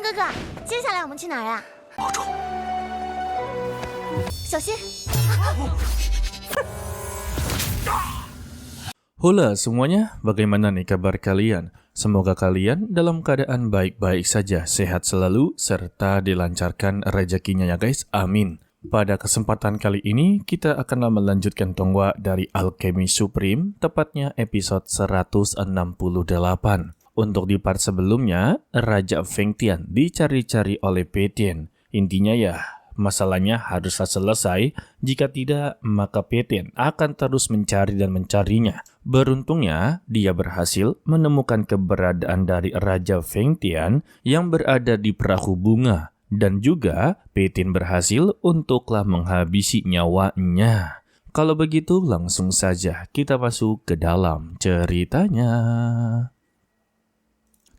哥哥，接下来我们去哪儿啊？保重。小心！ Halo semuanya, bagaimana nih kabar kalian? Semoga kalian dalam keadaan baik-baik saja, sehat selalu, serta dilancarkan rezekinya ya guys, amin. Pada kesempatan kali ini, kita akan melanjutkan tonggak dari Alchemy Supreme, tepatnya episode 168. Untuk di part sebelumnya, Raja Feng Tian dicari-cari oleh Pei Tian. Intinya ya, masalahnya haruslah selesai, jika tidak maka Pei Tian akan terus mencari dan mencarinya. Beruntungnya, dia berhasil menemukan keberadaan dari Raja Feng Tian yang berada di perahu bunga. Dan juga Pei Tian berhasil untuklah menghabisi nyawanya. Kalau begitu langsung saja kita masuk ke dalam ceritanya.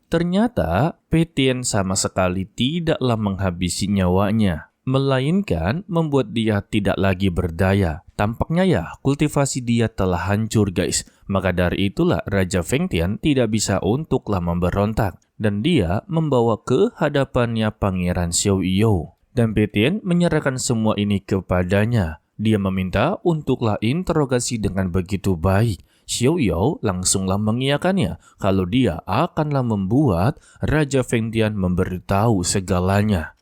Ternyata Pei Tian sama sekali tidaklah menghabisi nyawanya, melainkan membuat dia tidak lagi berdaya. Tampaknya ya, kultivasi dia telah hancur guys. Maka dari itulah Raja Feng Tian tidak bisa untuklah memberontak. Dan dia membawa ke hadapannya Pangeran Xiao Yao. Dan Pei Tian menyerahkan semua ini kepadanya. Dia meminta untuklah interogasi dengan begitu baik. Xiao Yao langsunglah mengiyakannya kalau dia akanlah membuat Raja Feng Tian memberitahu segalanya.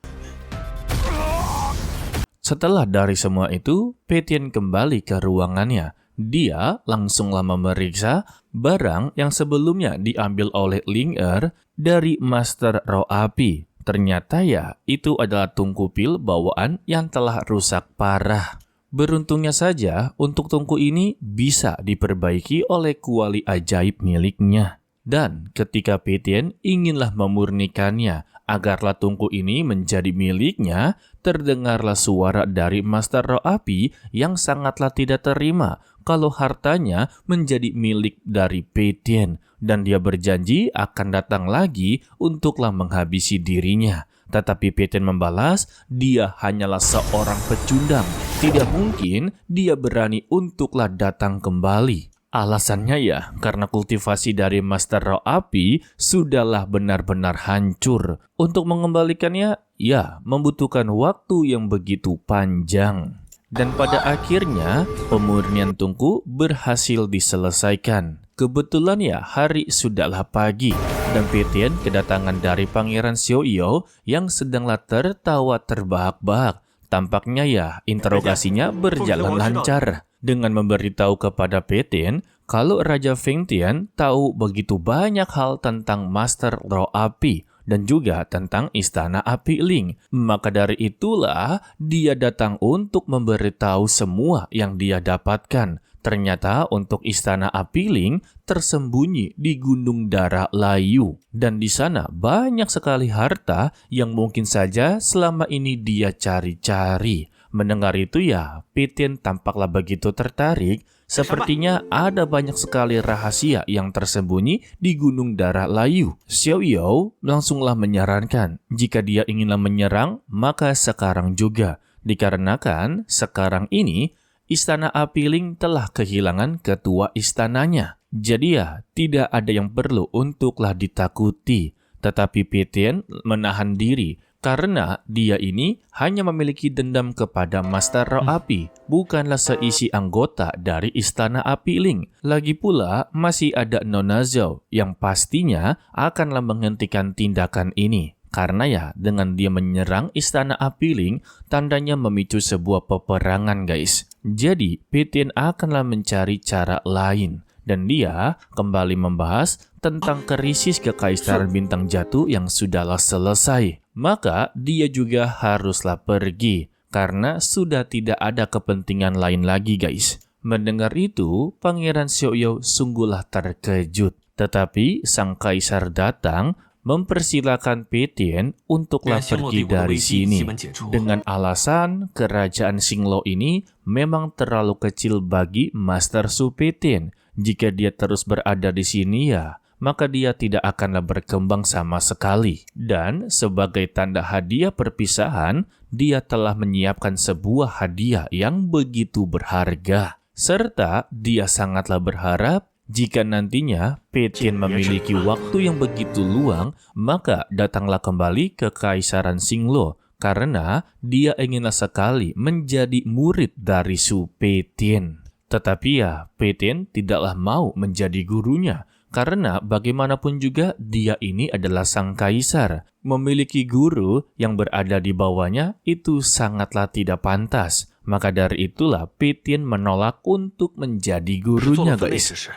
Setelah dari semua itu, Pei Tian kembali ke ruangannya. Dia langsunglah memeriksa barang yang sebelumnya diambil oleh Ling Er dari Master Roh Api. Ternyata ya, itu adalah tungku pil bawaan yang telah rusak parah. Beruntungnya saja, untuk tungku ini bisa diperbaiki oleh kuali ajaib miliknya. Dan ketika Pei Tian inginlah memurnikannya, agarlah tungku ini menjadi miliknya, terdengarlah suara dari Master Roh Api yang sangatlah tidak terima kalau hartanya menjadi milik dari Pei Tian. Dan dia berjanji akan datang lagi untuklah menghabisi dirinya. Tetapi Pei Tian membalas, dia hanyalah seorang pecundang. Tidak mungkin dia berani untuklah datang kembali. Alasannya ya, karena kultivasi dari Master Roh Api sudahlah benar-benar hancur. Untuk mengembalikannya, ya membutuhkan waktu yang begitu panjang. Dan pada akhirnya, pemurnian tungku berhasil diselesaikan. Kebetulan ya, hari sudahlah pagi. Dan Pei Tian kedatangan dari Pangeran Xiao Yao yang sedanglah tertawa terbahak-bahak. Tampaknya ya, interogasinya berjalan lancar. Dengan memberitahu kepada Pei Tian kalau Raja Feng Tian tahu begitu banyak hal tentang Master Roh Api dan juga tentang Istana Api Ling. Maka dari itulah dia datang untuk memberitahu semua yang dia dapatkan. Ternyata untuk Istana Api Ling tersembunyi di Gunung Darah Layu. Dan di sana banyak sekali harta yang mungkin saja selama ini dia cari-cari. Mendengar itu ya, Pei Tian tampaklah begitu tertarik. Sepertinya ada banyak sekali rahasia yang tersembunyi di Gunung Darah Layu. Xiao Yao langsunglah menyarankan, jika dia inginlah menyerang, maka sekarang juga. Dikarenakan sekarang ini, Istana Api Ling telah kehilangan ketua istananya. Jadi ya, tidak ada yang perlu untuklah ditakuti. Tetapi Pei Tian menahan diri. Karena dia ini hanya memiliki dendam kepada Master Roh Api, bukanlah seisi anggota dari Istana Api Ling. Lagi pula masih ada Nona Zhao yang pastinya akanlah menghentikan tindakan ini. Karena ya dengan dia menyerang Istana Api Ling, tandanya memicu sebuah peperangan guys. Jadi Pei Tian akanlah mencari cara lain. Dan dia kembali membahas tentang krisis kekaisaran bintang jatuh yang sudahlah selesai. Maka dia juga haruslah pergi karena sudah tidak ada kepentingan lain lagi guys. Mendengar itu, Pangeran Xiao Yao sungguhlah terkejut. Tetapi sang kaisar datang mempersilakan Pei Tian untuklah pergi dari sini. Dengan alasan kerajaan Xinglo ini memang terlalu kecil bagi Master Su Pei Tian. Jika dia terus berada di sini ya, maka dia tidak akanlah berkembang sama sekali. Dan sebagai tanda hadiah perpisahan, dia telah menyiapkan sebuah hadiah yang begitu berharga. Serta dia sangatlah berharap Jika nantinya Petian memiliki waktu yang begitu luang, maka datanglah kembali ke Kaisaran Xinglo karena dia inginlah sekali menjadi murid dari Su Petian. Tetapi ya, Petian tidaklah mau menjadi gurunya karena bagaimanapun juga dia ini adalah sang kaisar. Memiliki guru yang berada di bawahnya itu sangatlah tidak pantas. Maka dari itulah Petian menolak untuk menjadi gurunya, guys.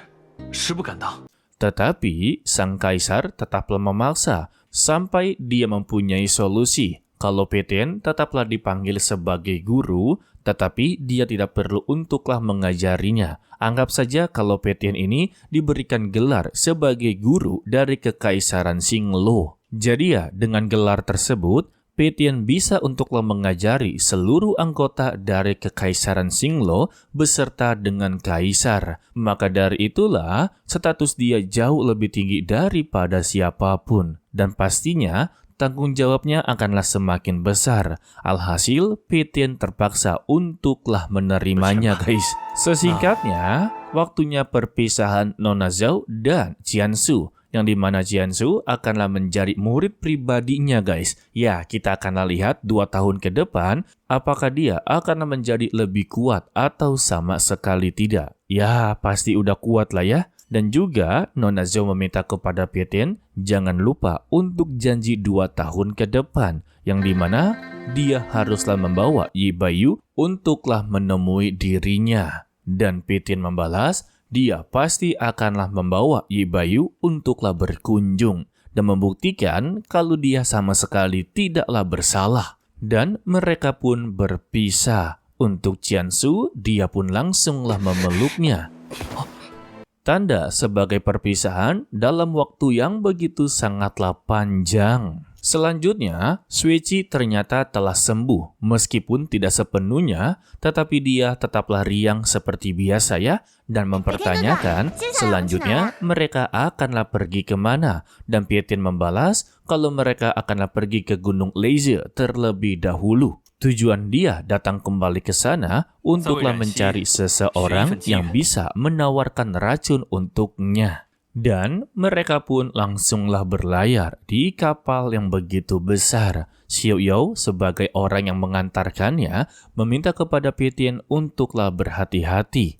Tetapi sang kaisar tetaplah memaksa sampai dia mempunyai solusi. Kalau Petian tetaplah dipanggil sebagai guru, tetapi dia tidak perlu untuklah mengajarinya. Anggap saja kalau Petian ini diberikan gelar sebagai guru dari Kekaisaran Xinglo. Jadi ya, dengan gelar tersebut, Petian bisa untuklah mengajari seluruh anggota dari Kekaisaran Xinglo beserta dengan kaisar. Maka dari itulah status dia jauh lebih tinggi daripada siapapun. Dan pastinya tanggung jawabnya akanlah semakin besar. Alhasil, Petian terpaksa untuklah menerimanya, guys. Sesingkatnya, waktunya perpisahan Nona Zhao dan Jiansu. Yang dimana Jiansu akanlah menjadi murid pribadinya, guys. Ya, kita akanlah lihat 2 tahun ke depan, apakah dia akan menjadi lebih kuat atau sama sekali tidak. Ya, pasti udah kuat lah ya. Dan juga Nona Zhao meminta kepada Petian jangan lupa untuk janji 2 tahun ke depan, yang dimana dia haruslah membawa Yi Baiyu untuklah menemui dirinya. Dan Petian membalas, dia pasti akanlah membawa Yi Baiyu untuklah berkunjung dan membuktikan kalau dia sama sekali tidaklah bersalah. Dan mereka pun berpisah. Untuk Jiansu, dia pun langsunglah memeluknya. Tanda sebagai perpisahan dalam waktu yang begitu sangatlah panjang. Selanjutnya, Xueqi ternyata telah sembuh. Meskipun tidak sepenuhnya, tetapi dia tetaplah riang seperti biasa ya. Dan mempertanyakan selanjutnya mereka akanlah pergi kemana. Dan Petian membalas kalau mereka akanlah pergi ke Gunung Leze terlebih dahulu. Tujuan dia datang kembali ke sana untuklah mencari seseorang yang bisa menawarkan racun untuknya. Dan mereka pun langsunglah berlayar di kapal yang begitu besar. Xiao Yao sebagai orang yang mengantarkannya meminta kepada Petian untuklah berhati-hati.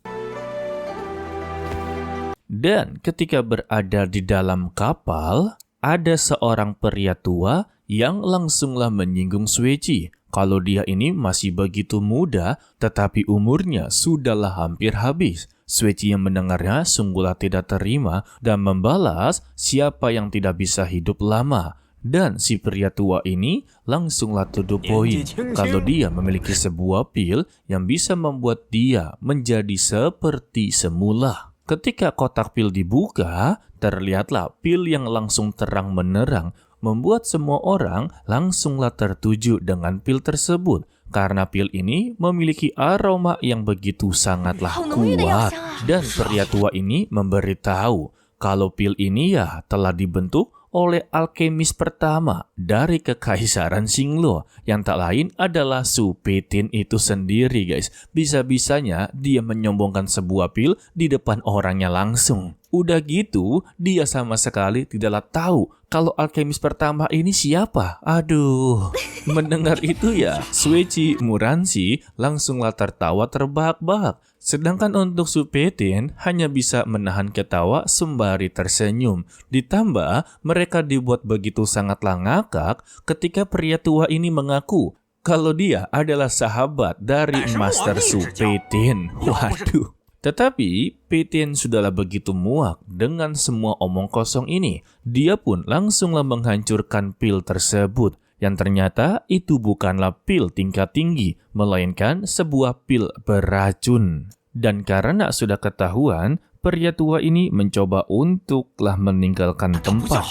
Dan ketika berada di dalam kapal, ada seorang pria tua yang langsunglah menyinggung Xueqi. Kalau dia ini masih begitu muda, tetapi umurnya sudahlah hampir habis. Xueqi yang mendengarnya sungguhlah tidak terima dan membalas siapa yang tidak bisa hidup lama. Dan si pria tua ini langsunglah to the point kalau dia memiliki sebuah pil yang bisa membuat dia menjadi seperti semula. Ketika kotak pil dibuka, terlihatlah pil yang langsung terang menerang, membuat semua orang langsunglah tertuju dengan pil tersebut. Karena pil ini memiliki aroma yang begitu sangatlah kuat. Dan pria tua ini memberitahu kalau pil ini ya telah dibentuk oleh alkemis pertama dari Kekaisaran Xinglo, yang tak lain adalah Su Petian itu sendiri, guys. Bisa-bisanya dia menyombongkan sebuah pil di depan orangnya langsung. Udah gitu, dia sama sekali tidaklah tahu kalau alkemis pertama ini siapa. Aduh, mendengar itu ya, Xueqi Muranxi langsunglah tertawa terbahak-bahak. Sedangkan untuk Su Petian hanya bisa menahan ketawa sembari tersenyum. Ditambah, mereka dibuat begitu sangatlah ngakak ketika pria tua ini mengaku kalau dia adalah sahabat dari Master Su Petian. Waduh. Tetapi Petian sudahlah begitu muak dengan semua omong kosong ini. Dia pun langsunglah menghancurkan pil tersebut. Yang ternyata itu bukanlah pil tingkat tinggi, melainkan sebuah pil beracun. Dan karena sudah ketahuan, pria tua ini mencoba untuklah meninggalkan tempat.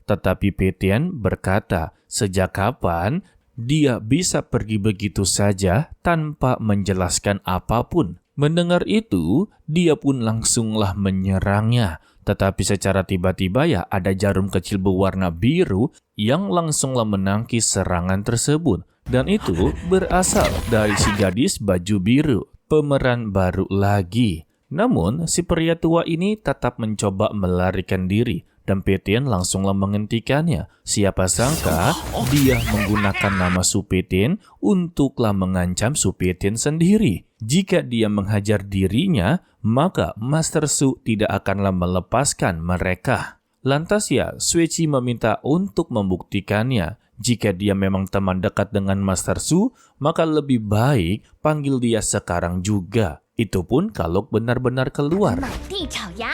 Tetapi Petian berkata, sejak kapan dia bisa pergi begitu saja tanpa menjelaskan apapun. Mendengar itu, dia pun langsunglah menyerangnya. Tetapi secara tiba-tiba ya ada jarum kecil berwarna biru yang langsunglah menangkis serangan tersebut. Dan itu berasal dari si gadis baju biru. pemeran baru lagi. Namun, si pria tua ini tetap mencoba melarikan diri dan Petin langsunglah menghentikannya. Siapa sangka dia menggunakan nama Su Petin untuklah mengancam Su Petin sendiri. Jika dia menghajar dirinya, maka Master Su tidak akanlah melepaskan mereka. Lantas ya, Sueci meminta untuk membuktikannya. Jika dia memang teman dekat dengan Master Su, maka lebih baik panggil dia sekarang juga. Itu pun kalau benar-benar keluar. 满地找牙。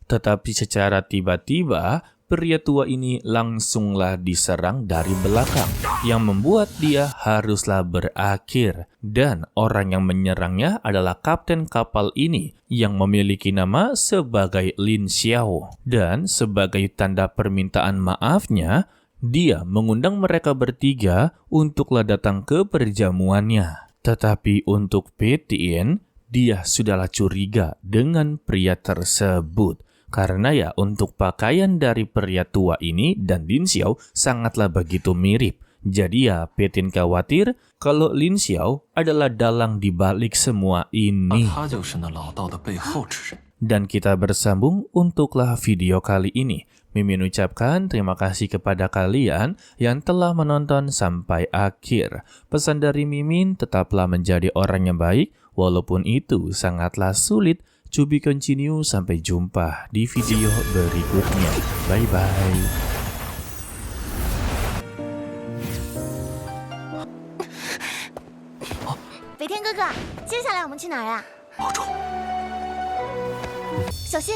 Tetapi secara tiba-tiba, pria tua ini langsunglah diserang dari belakang, yang membuat dia haruslah berakhir. Dan orang yang menyerangnya adalah kapten kapal ini, yang memiliki nama sebagai Lin Xiao. Dan sebagai tanda permintaan maafnya, dia mengundang mereka bertiga untuklah datang ke perjamuannya. Tetapi untuk Petin, dia sudahlah curiga dengan pria tersebut. Karena ya untuk pakaian dari pria tua ini dan Lin Xiao sangatlah begitu mirip. Jadi ya Petin khawatir kalau Lin Xiao adalah dalang di balik semua ini. Dan kita bersambung untuklah video kali ini. Mimin ucapkan terima kasih kepada kalian yang telah menonton sampai akhir. Pesan dari Mimin, tetaplah menjadi orang yang baik, walaupun itu sangatlah sulit. To be continue, sampai jumpa di video berikutnya. Bye-bye. 北天哥哥，接下来我们去哪儿呀？保重。小心！